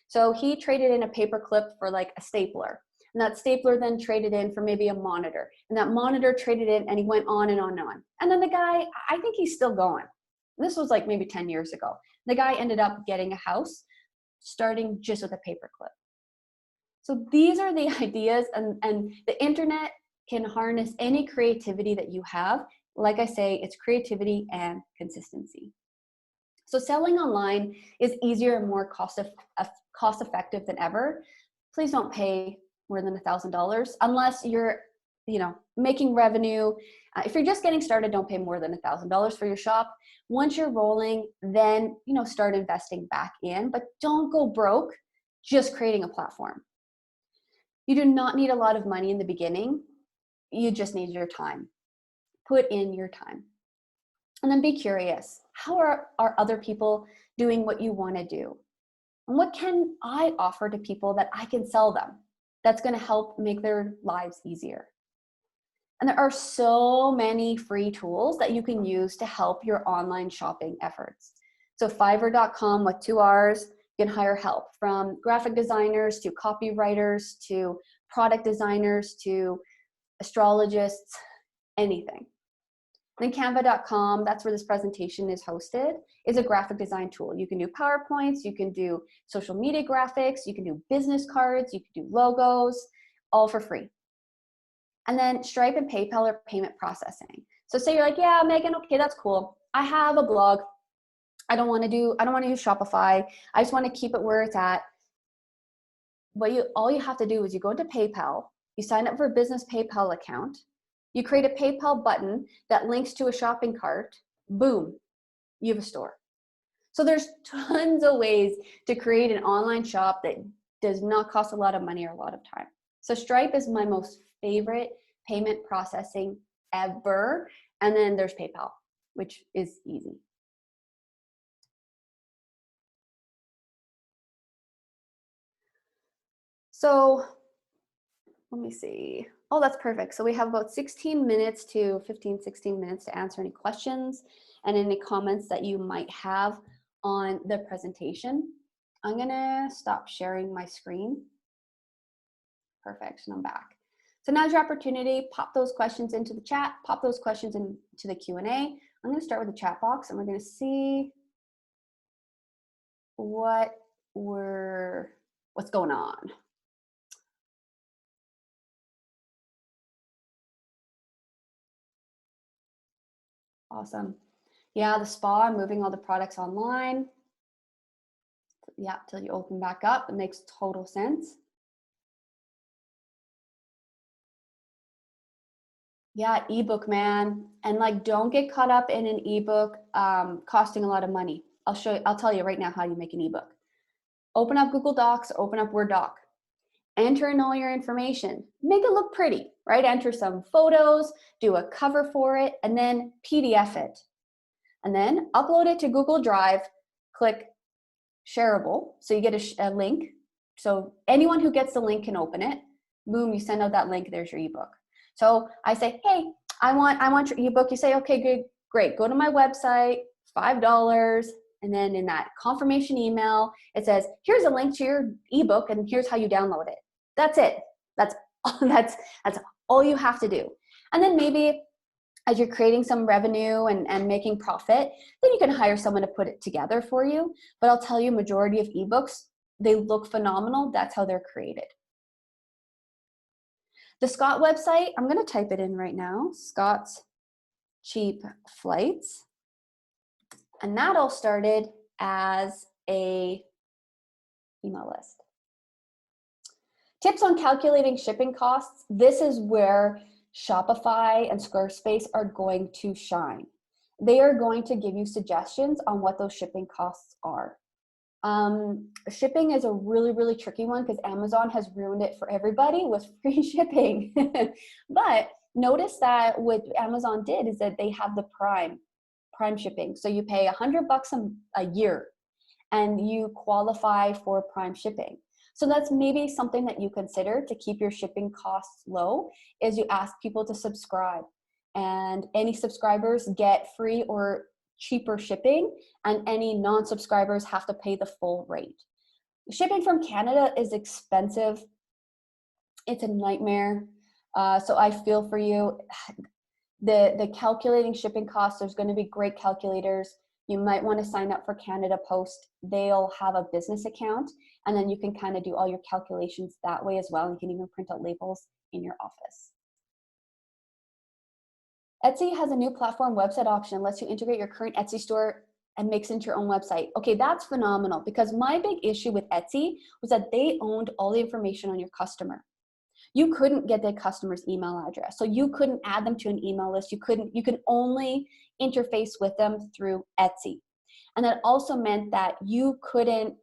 So he traded in a paperclip for like a stapler, and that stapler then traded in for maybe a monitor, and that monitor traded in, and he went on and on and on. And then the guy, I think he's still going. This was like maybe 10 years ago. The guy ended up getting a house starting just with a paperclip. So these are the ideas, and the internet can harness any creativity that you have. Like I say, it's creativity and consistency. So selling online is easier and more cost effective than ever. Please don't pay more than $1,000 unless you're, making revenue. If you're just getting started, don't pay more than $1,000 for your shop. Once you're rolling, then, start investing back in, but don't go broke just creating a platform. You do not need a lot of money in the beginning. You just need your time. Put in your time. And then be curious. How are other people doing what you want to do? And what can I offer to people that I can sell them that's going to help make their lives easier? And there are so many free tools that you can use to help your online shopping efforts. So Fiverr.com with 2 R's, you can hire help from graphic designers to copywriters to product designers to astrologists, anything. Then Canva.com, that's where this presentation is hosted, is a graphic design tool. You can do PowerPoints, you can do social media graphics, you can do business cards, you can do logos, all for free. And then Stripe and PayPal are payment processing. So say you're like, yeah, Megan, okay, that's cool. I have a blog. I don't want to use Shopify. I just want to keep it where it's at. All you have to do is you go into PayPal, you sign up for a business PayPal account, you create a PayPal button that links to a shopping cart, boom, you have a store. So there's tons of ways to create an online shop that does not cost a lot of money or a lot of time. So Stripe is my most favorite payment processing ever. And then there's PayPal, which is easy. So let me see. Oh, that's perfect. So we have about 16 minutes to 16 minutes to answer any questions and any comments that you might have on the presentation. I'm gonna stop sharing my screen. Perfect, and I'm back. So now's your opportunity. Pop those questions into the chat, pop those questions into the Q&A. I'm gonna start with the chat box and we're gonna see what's going on. Awesome. Yeah, the spa, moving all the products online. Yeah, till you open back up. It makes total sense. Yeah, ebook, man. And like, don't get caught up in an ebook costing a lot of money. I'll tell you right now how you make an ebook. Open up Google Docs, open up Word doc, enter in all your information, make it look pretty, right? Enter some photos, do a cover for it, and then PDF it. And then upload it to Google Drive, click shareable, so you get a link. So anyone who gets the link can open it. Boom, you send out that link, there's your ebook. So I say, hey, I want your ebook. You say, okay, good, great. Go to my website, $5. And then in that confirmation email, it says, here's a link to your ebook and here's how you download it. That's it. That's all you have to do. And then maybe as you're creating some revenue and making profit, then you can hire someone to put it together for you. But I'll tell you, majority of ebooks, they look phenomenal. That's how they're created. The Scott website, I'm going to type it in right now, Scott's Cheap Flights. And that all started as a email list. Tips on calculating shipping costs. This is where Shopify and Squarespace are going to shine. They are going to give you suggestions on what those shipping costs are. Shipping is a really, really tricky one because Amazon has ruined it for everybody with free shipping. But notice that what Amazon did is that they have the prime shipping. So you pay $100 a year and you qualify for prime shipping. So that's maybe something that you consider to keep your shipping costs low, is you ask people to subscribe, and any subscribers get free or cheaper shipping, and any non-subscribers have to pay the full rate. Shipping from Canada is expensive. It's a nightmare. So I feel for you. The calculating shipping costs, there's going to be great calculators. You might want to sign up for Canada Post. They'll have a business account, and then you can kind of do all your calculations that way as well. You can even print out labels in your office. Etsy has a new platform website option, lets you integrate your current Etsy store and makes it into your own website. Okay, that's phenomenal, because my big issue with Etsy was that they owned all the information on your customer. You couldn't get their customer's email address, so you couldn't add them to an email list. You could only interface with them through Etsy. And that also meant that you couldn't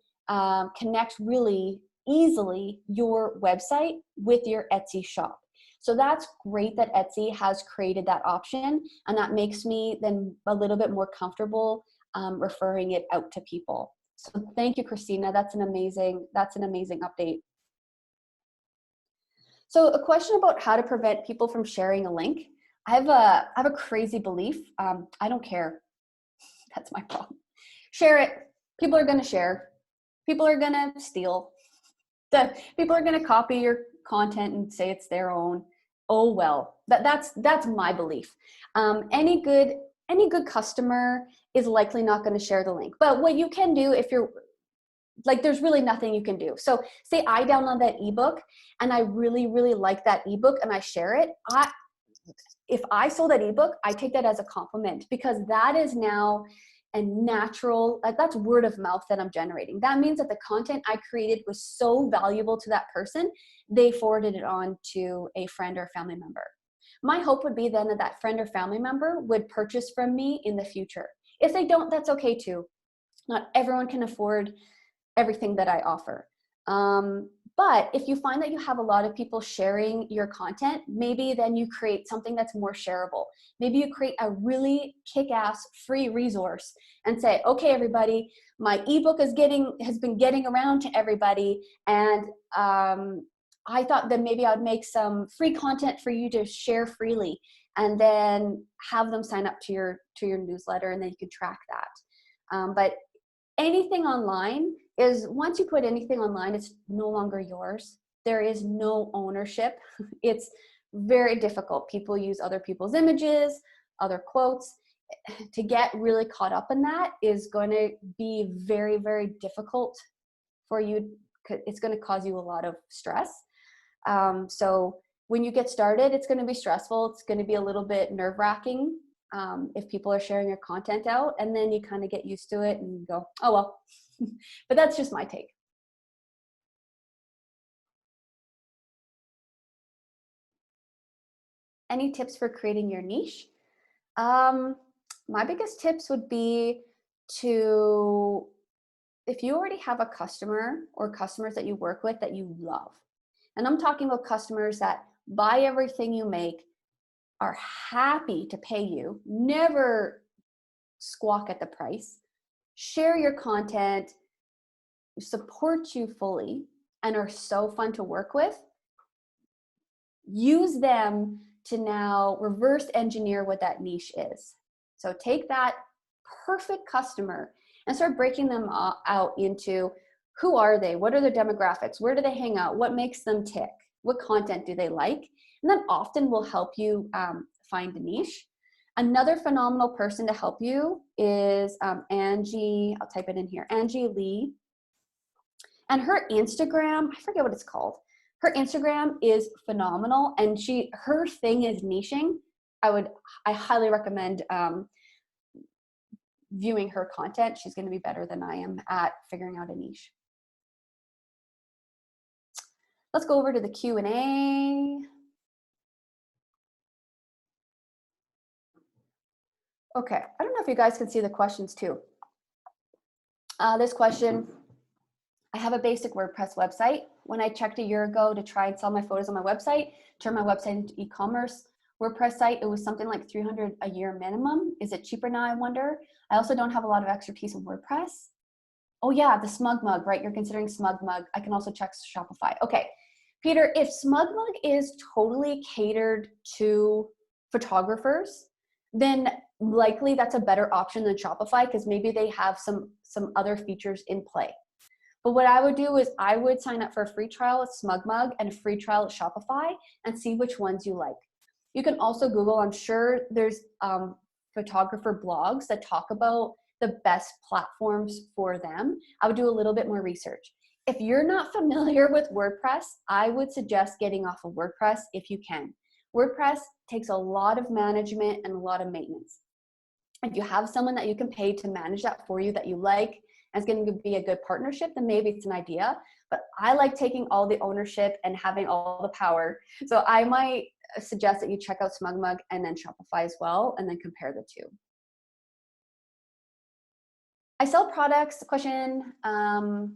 connect really easily your website with your Etsy shop. So that's great that Etsy has created that option, and that makes me then a little bit more comfortable referring it out to people. So thank you, Christina. That's an amazing update. So a question about how to prevent people from sharing a link. I have a crazy belief. I don't care. That's my problem. Share it. People are going to share. People are going to steal. People are going to copy your content and say it's their own. Oh well. That's my belief. Any good customer is likely not going to share the link. But what you can do, if you're like, there's really nothing you can do. So say I download that ebook and I really, really like that ebook and I share it. If I sold that ebook, I take that as a compliment, because that is now a natural, that's word of mouth that I'm generating. That means that the content I created was so valuable to that person, they forwarded it on to a friend or family member. My hope would be then that that friend or family member would purchase from me in the future. If they don't, that's okay too. Not everyone can afford everything that I offer. But if you find that you have a lot of people sharing your content, maybe then you create something that's more shareable. Maybe you create a really kick-ass free resource and say, okay, everybody, my ebook has been getting around to everybody, and I thought that maybe I'd make some free content for you to share freely, and then have them sign up to your newsletter, and then you can track that. But anything online is, once you put anything online, it's no longer yours. There is no ownership. It's very difficult. People use other people's images, other quotes. To get really caught up in that is going to be very, very difficult for you. It's going to cause you a lot of stress. So when you get started, it's going to be stressful. It's going to be a little bit nerve-wracking. If people are sharing your content out, and then you kind of get used to it and you go, oh well. But that's just my take. Any tips for creating your niche? My biggest tips would be to, if you already have a customer or customers that you work with that you love, And I'm talking about customers that buy everything you make, are happy to pay you, never squawk at the price, share your content, support you fully, and are so fun to work with. Use them to now reverse engineer what that niche is. So take that perfect customer and start breaking them out into who are they? What are their demographics? Where do they hang out? What makes them tick? What content do they like? And that often will help you find a niche. Another phenomenal person to help you is Angie, I'll type it in here, Angie Lee. And her Instagram, I forget what it's called. Her Instagram is phenomenal, and her thing is niching. I highly recommend viewing her content. She's going to be better than I am at figuring out a niche. Let's go over to the Q&A. Okay, I don't know if you guys can see the questions too. This question, I have a basic WordPress website. When I checked a year ago to try and sell my photos on my website, turn my website into e-commerce WordPress site, it was something like $300 a year minimum. Is it cheaper now, I wonder? I also don't have a lot of expertise in WordPress. Oh yeah, the SmugMug, right? You're considering SmugMug. I can also check Shopify. Okay, Peter, if SmugMug is totally catered to photographers, then likely that's a better option than Shopify because maybe they have some other features in play. But what I would do is I would sign up for a free trial at SmugMug and a free trial at Shopify and see which ones you like. You can also Google, I'm sure there's photographer blogs that talk about the best platforms for them. I would do a little bit more research. If you're not familiar with WordPress, I would suggest getting off of WordPress if you can. WordPress takes a lot of management and a lot of maintenance. If you have someone that you can pay to manage that for you that you like, and it's going to be a good partnership, then maybe it's an idea. But I like taking all the ownership and having all the power. So I might suggest that you check out SmugMug and then Shopify as well, and then compare the two. I sell products, question, I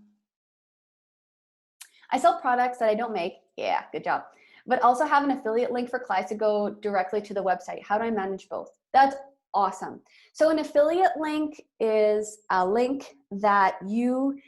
sell products that I don't make. Yeah, good job. But also have an affiliate link for clients to go directly to the website. How do I manage both? That's awesome. So an affiliate link is a link that you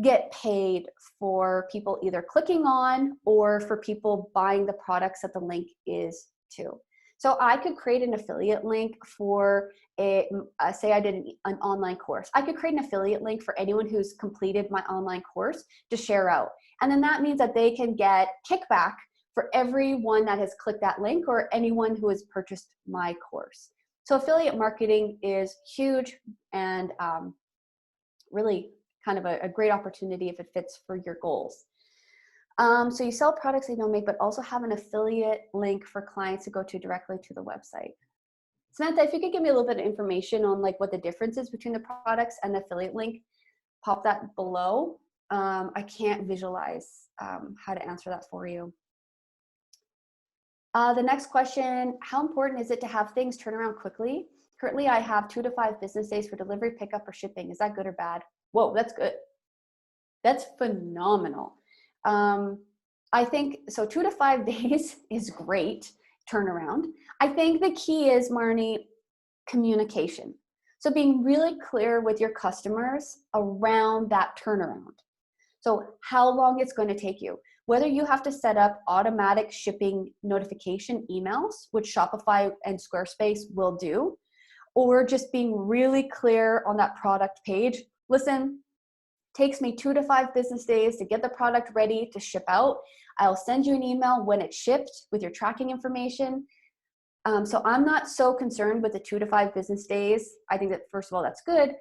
get paid for people either clicking on or for people buying the products that the link is to. So I could create an affiliate link for say I did an online course. I could create an affiliate link for anyone who's completed my online course to share out. And then that means that they can get kickback for everyone that has clicked that link or anyone who has purchased my course. So affiliate marketing is huge and really kind of a great opportunity if it fits for your goals. So you sell products they don't make, but also have an affiliate link for clients to go to directly to the website. Samantha, if you could give me a little bit of information on like what the difference is between the products and the affiliate link, pop that below. I can't visualize how to answer that for you. The next question, how important is it to have things turn around quickly? Currently, I have 2 to 5 business days for delivery, pickup, or shipping. Is that good or bad? Whoa, that's good. That's phenomenal. I think, so 2 to 5 days is great turnaround. I think the key is, Marnie, communication. So being really clear with your customers around that turnaround. So how long it's going to take you. Whether you have to set up automatic shipping notification emails, which Shopify and Squarespace will do, or just being really clear on that product page. Listen, takes me 2 to 5 business days to get the product ready to ship out. I'll send you an email when it's shipped with your tracking information. So I'm not so concerned with the 2 to 5 business days. I think that first of all, that's good.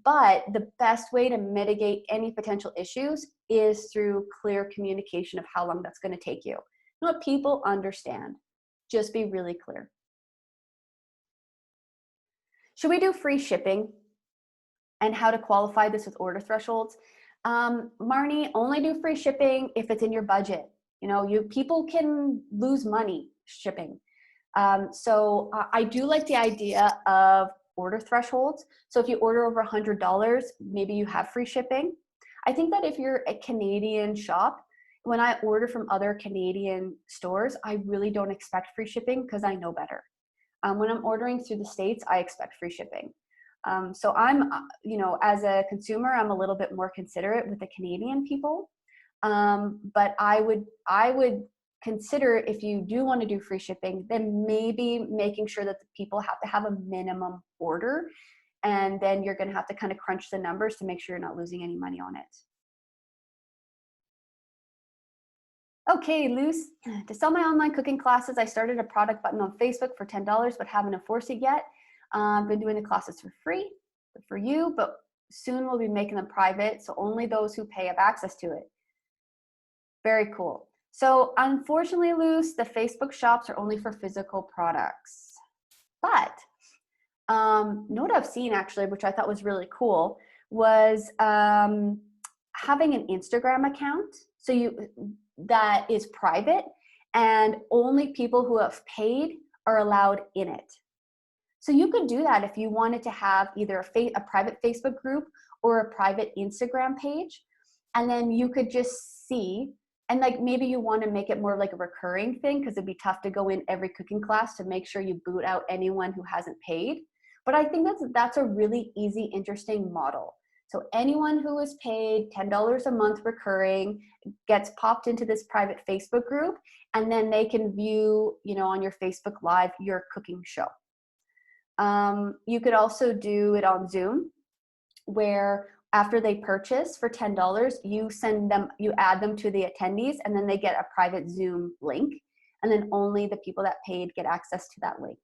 But the best way to mitigate any potential issues is through clear communication of how long that's going to take you. Let people understand. Just be really clear. Should we do free shipping? And how to qualify this with order thresholds? Marnie, only do free shipping if it's in your budget. You know, people can lose money shipping. So I do like the idea of order thresholds. So if you order over $100, maybe you have free shipping. I think that if you're a Canadian shop, when I order from other Canadian stores, I really don't expect free shipping because I know better. When I'm ordering through the States, I expect free shipping. So I'm, as a consumer, I'm a little bit more considerate with the Canadian people. But I would consider, if you do want to do free shipping, then maybe making sure that the people have to have a minimum order, and then you're going to have to kind of crunch the numbers to make sure you're not losing any money on it. Okay, Luce, to sell my online cooking classes, I started a product button on Facebook for $10, but haven't enforced it yet. I've been doing the classes for free for you, but soon we'll be making them private, so only those who pay have access to it. Very cool. So unfortunately, Luce, the Facebook shops are only for physical products. But what I've seen actually, which I thought was really cool, was having an Instagram account that is private, and only people who have paid are allowed in it. So you could do that if you wanted to have either a private Facebook group or a private Instagram page, and then you could just see, and like maybe you want to make it more like a recurring thing, because it'd be tough to go in every cooking class to make sure you boot out anyone who hasn't paid. But I think that's a really easy, interesting model. So anyone who is paid $10 a month recurring gets popped into this private Facebook group, and then they can view, on your Facebook Live, your cooking show. You could also do it on Zoom, where after they purchase for $10, you add them to the attendees, and then they get a private Zoom link, and then only the people that paid get access to that link.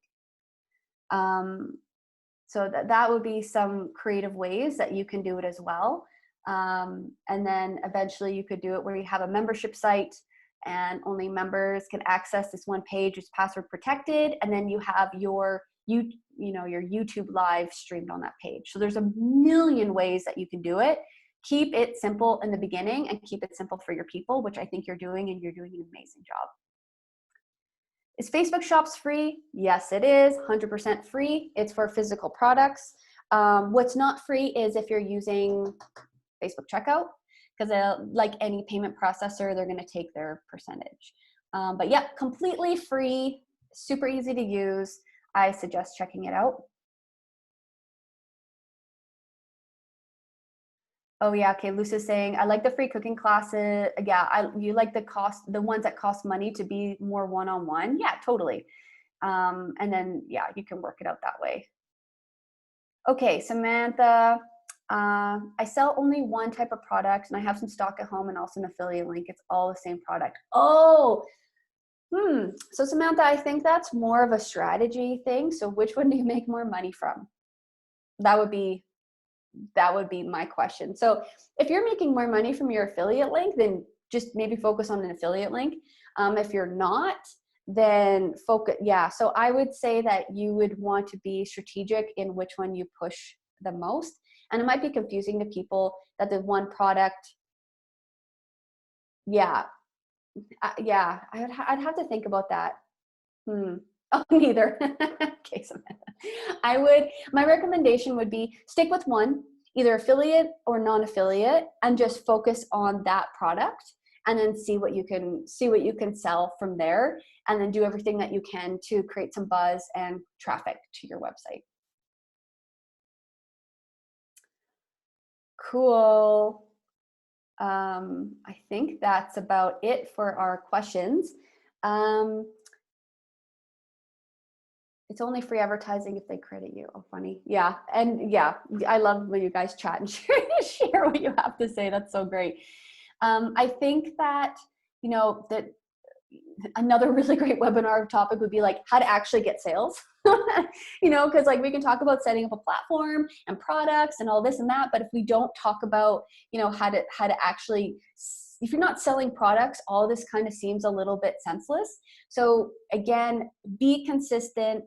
So that would be some creative ways that you can do it as well. And then eventually you could do it where you have a membership site, and only members can access this one page. It's password protected, and then you have your YouTube live streamed on that page. So there's a million ways that you can do it. Keep it simple in the beginning, and keep it simple for your people, which I think you're doing, and you're doing an amazing job. Is Facebook Shops free? Yes, it is 100% free. It's for physical products. What's not free is if you're using Facebook Checkout, because like any payment processor, they're going to take their percentage. But yeah, completely free, super easy to use. I suggest checking it out. Oh yeah, okay. Luce is saying, I like the free cooking classes. Yeah, you like the ones that cost money to be more one-on-one. Yeah, totally. And then yeah, you can work it out that way. Okay, Samantha, I sell only one type of product, and I have some stock at home and also an affiliate link. It's all the same product. Oh, so Samantha, I think that's more of a strategy thing. So which one do you make more money from? That would be my question. So if you're making more money from your affiliate link, then just maybe focus on an affiliate link. If you're not, then focus. Yeah. So I would say that you would want to be strategic in which one you push the most. And it might be confusing to people that the one product. Yeah. Yeah. I'd have to think about that. Oh, neither. Okay, Samantha. My recommendation would be stick with one, either affiliate or non-affiliate, and just focus on that product, and then see what you can sell from there, and then do everything that you can to create some buzz and traffic to your website. Cool. I think that's about it for our questions. It's only free advertising if they credit you. Oh, funny. Yeah. And yeah, I love when you guys chat and share what you have to say. That's so great. I think that, that another really great webinar topic would be like how to actually get sales, because like we can talk about setting up a platform and products and all this and that. But if we don't talk about, how to actually, if you're not selling products, all this kind of seems a little bit senseless. So again, be consistent,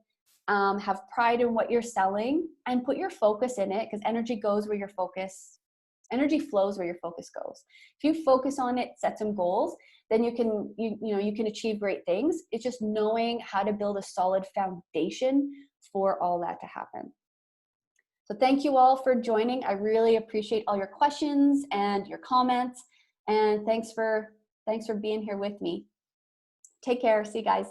have pride in what you're selling, and put your focus in it, because energy flows where your focus goes. If you focus on it, set some goals, then you can achieve great things. It's just knowing how to build a solid foundation for all that to happen. So thank you all for joining. I really appreciate all your questions and your comments, and thanks for Thanks for being here with me. Take care. See you guys.